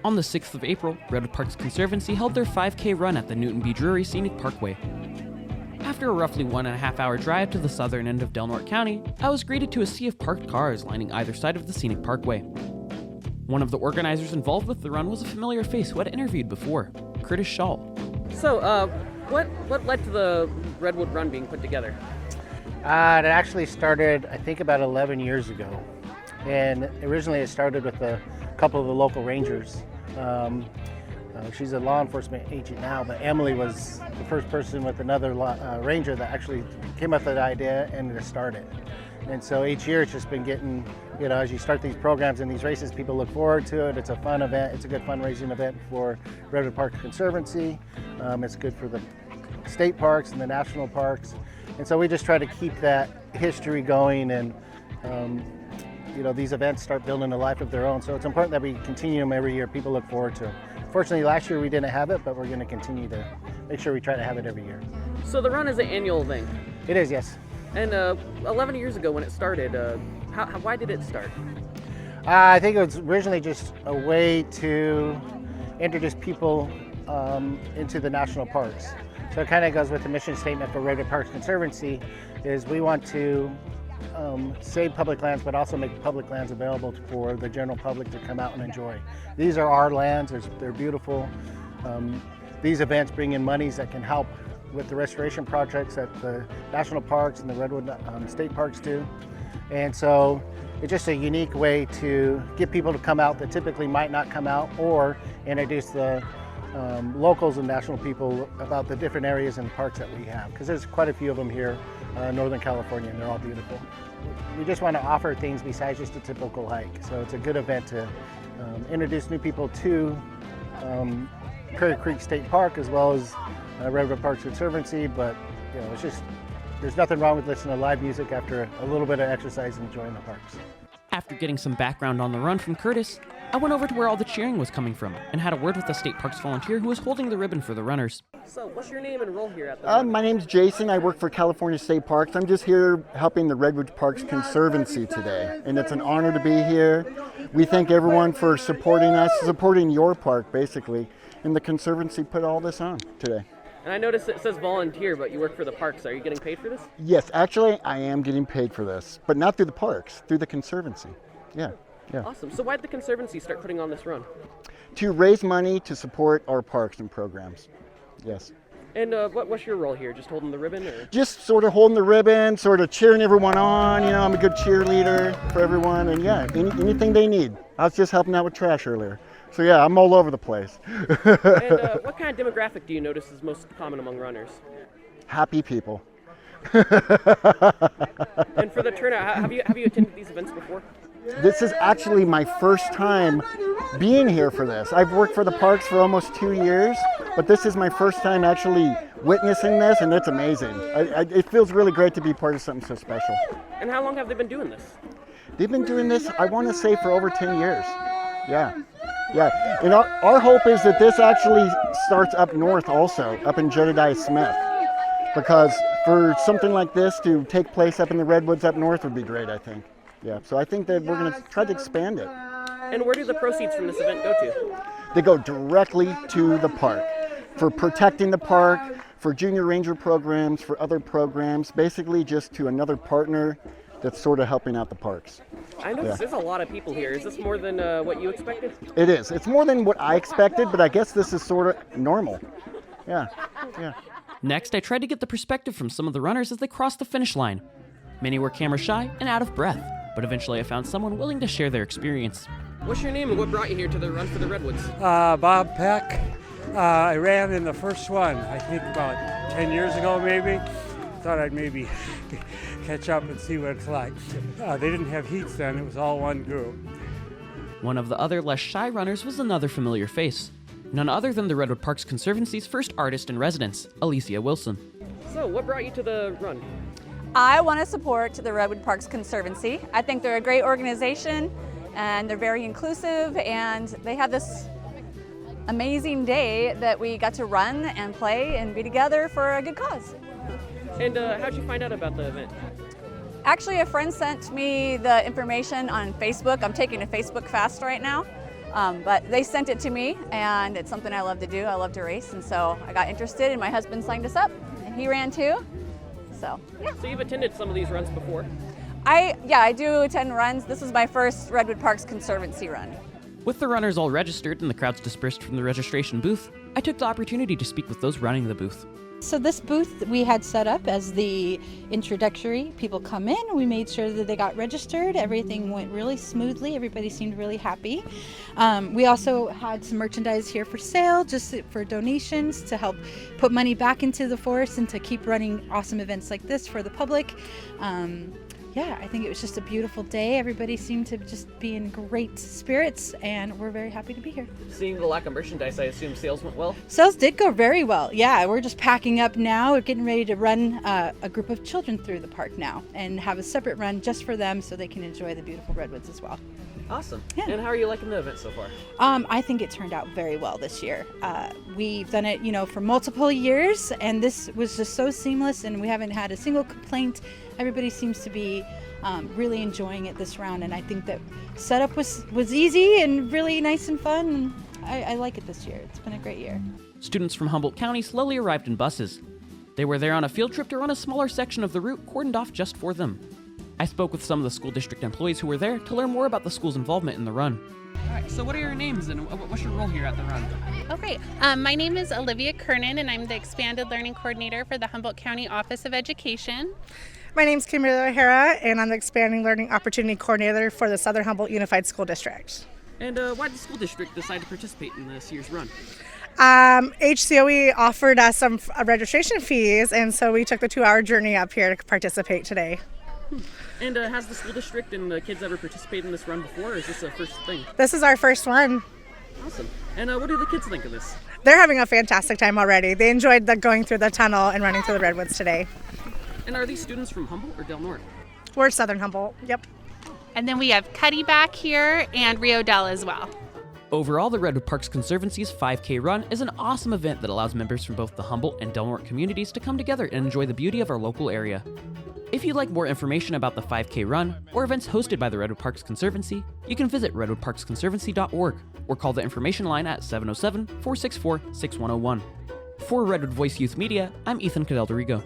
On the 6th of April, Redwood Parks Conservancy held their 5K run at the Drury Scenic Parkway. After a roughly 1.5 hour drive to the southern end of Del Norte County, I was greeted to a sea of parked cars lining either side of the Scenic Parkway. One of the organizers involved with the run was a familiar face who I'd interviewed before, Curtis Shaw. So, what led to the Redwood Run being put together? It actually started, I think, about 11 years ago. And originally it started with a couple of the local rangers. She's a law enforcement agent now, but Emily was the first person with another ranger that actually came up with that idea and to start it. And so each year it's just been getting, as you start these programs and these races, people look forward to it. It's a fun event. It's a good fundraising event for Redwood Parks Conservancy. It's good for the state parks and the national parks. And so we just try to keep that history going and these events start building a life of their own. So it's important that we continue them every year. People look forward to them. Fortunately, last year we didn't have it, but we're going to continue to make sure we try to have it every year. So the run is an annual thing? It is, yes. And 11 years ago when it started, why did it start? I think it was originally just a way to introduce people into the national parks. So it kind of goes with the mission statement for Redwood Parks Conservancy, is we want to save public lands, but also make public lands available for the general public to come out and enjoy. These are our lands, they're beautiful. These events bring in monies that can help with the restoration projects at the national parks and the Redwood state parks too. And so it's just a unique way to get people to come out that typically might not come out, or introduce the locals and national people about the different areas and parks that we have, because there's quite a few of them here in Northern California, and they're all beautiful. We just want to offer things besides just a typical hike, so it's a good event to introduce new people to Prairie Creek State Park as well as Redwood Parks Conservancy. But it's just, there's nothing wrong with listening to live music after a little bit of exercise and enjoying the parks. After getting some background on the run from Curtis, I went over to where all the cheering was coming from and had a word with the state parks volunteer who was holding the ribbon for the runners. So what's your name and role here at the run? My name's Jason. I work for California State Parks. I'm just here helping the Redwood Parks Conservancy today, and it's an honor to be here. We thank everyone for supporting us, supporting your park basically, and the Conservancy put all this on today. And I noticed it says volunteer, but you work for the parks. Are you getting paid for this? Yes, actually I am getting paid for this, but not through the parks, through the Conservancy. Yeah. Awesome. So why did the Conservancy start putting on this run? To raise money to support our parks and programs. Yes. And what's your role here? Just holding the ribbon? Or? Just sort of holding the ribbon, sort of cheering everyone on. I'm a good cheerleader for everyone, and anything they need. I was just helping out with trash earlier. So yeah, I'm all over the place. And what kind of demographic do you notice is most common among runners? Happy people. And for the turnout, have you attended these events before? This is actually my first time being here for this. I've worked for the parks for almost 2 years, but this is my first time actually witnessing this, and it's amazing. It feels really great to be part of something so special. And how long have they been doing this? They've been doing this, I want to say, for over 10 years. Yeah. And our hope is that this actually starts up north also, up in Jedediah Smith, because for something like this to take place up in the Redwoods up north would be great, I think. Yeah, so I think that we're going to try to expand it. And where do the proceeds from this event go to? They go directly to the park, for protecting the park, for junior ranger programs, for other programs, basically just to another partner that's sort of helping out the parks. I know there's a lot of people here. Is this more than what you expected? It is. It's more than what I expected, but I guess this is sort of normal. Yeah. Next, I tried to get the perspective from some of the runners as they crossed the finish line. Many were camera shy and out of breath, but eventually I found someone willing to share their experience. What's your name and what brought you here to the Run for the Redwoods? Bob Peck. I ran in the first one, I think about 10 years ago maybe. Thought I'd maybe catch up and see what it's like. They didn't have heats then, it was all one group. One of the other less shy runners was another familiar face. None other than the Redwood Parks Conservancy's first artist in residence, Alicia Wilson. So, what brought you to the run? I want to support the Redwood Parks Conservancy. I think they're a great organization and they're very inclusive, and they have this amazing day that we got to run and play and be together for a good cause. And how'd you find out about the event? Actually, a friend sent me the information on Facebook. I'm taking a Facebook fast right now. But they sent it to me, and it's something I love to do. I love to race, and so I got interested, and my husband signed us up, and he ran too. So, yeah. So you've attended some of these runs before? I do attend runs. This is my first Redwood Parks Conservancy run. With the runners all registered and the crowds dispersed from the registration booth, I took the opportunity to speak with those running the booth. So this booth we had set up as the introductory. People come in, we made sure that they got registered. Everything went really smoothly. Everybody seemed really happy. We also had some merchandise here for sale, just for donations to help put money back into the forest and to keep running awesome events like this for the public. Yeah, I think it was just a beautiful day. Everybody seemed to just be in great spirits, and we're very happy to be here. Seeing the lack of merchandise, I assume sales went well? Sales did go very well. Yeah, we're just packing up now. We're getting ready to run a group of children through the park now and have a separate run just for them so they can enjoy the beautiful redwoods as well. Awesome. Yeah. And how are you liking the event so far? I think it turned out very well this year. We've done it, for multiple years, and this was just so seamless, and we haven't had a single complaint. Everybody seems to be really enjoying it this round, and I think that setup was easy and really nice and fun. I like it this year. It's been a great year. Students from Humboldt County slowly arrived in buses. They were there on a field trip to run a smaller section of the route cordoned off just for them. I spoke with some of the school district employees who were there to learn more about the school's involvement in the run. All right, so what are your names and what's your role here at the run? Oh, great. My name is Olivia Kernan, and I'm the Expanded Learning Coordinator for the Humboldt County Office of Education. My name is Kimberly O'Hara, and I'm the Expanding Learning Opportunity Coordinator for the Southern Humboldt Unified School District. And why did the school district decide to participate in this year's run? HCOE offered us some registration fees, and so we took the 2-hour journey up here to participate today. And has the school district and the kids ever participated in this run before, or is this a first thing? This is our first one. Awesome. And what do the kids think of this? They're having a fantastic time already. They enjoyed going through the tunnel and running through the redwoods today. And are these students from Humboldt or Del Norte? We're Southern Humboldt, yep. And then we have Cuddy back here and Rio Del as well. Overall, the Redwood Parks Conservancy's 5K run is an awesome event that allows members from both the Humboldt and Del Norte communities to come together and enjoy the beauty of our local area. If you'd like more information about the 5K run or events hosted by the Redwood Parks Conservancy, you can visit redwoodparksconservancy.org or call the information line at 707-464-6101. For Redwood Voice Youth Media, I'm Ethan Caudill-DeRego.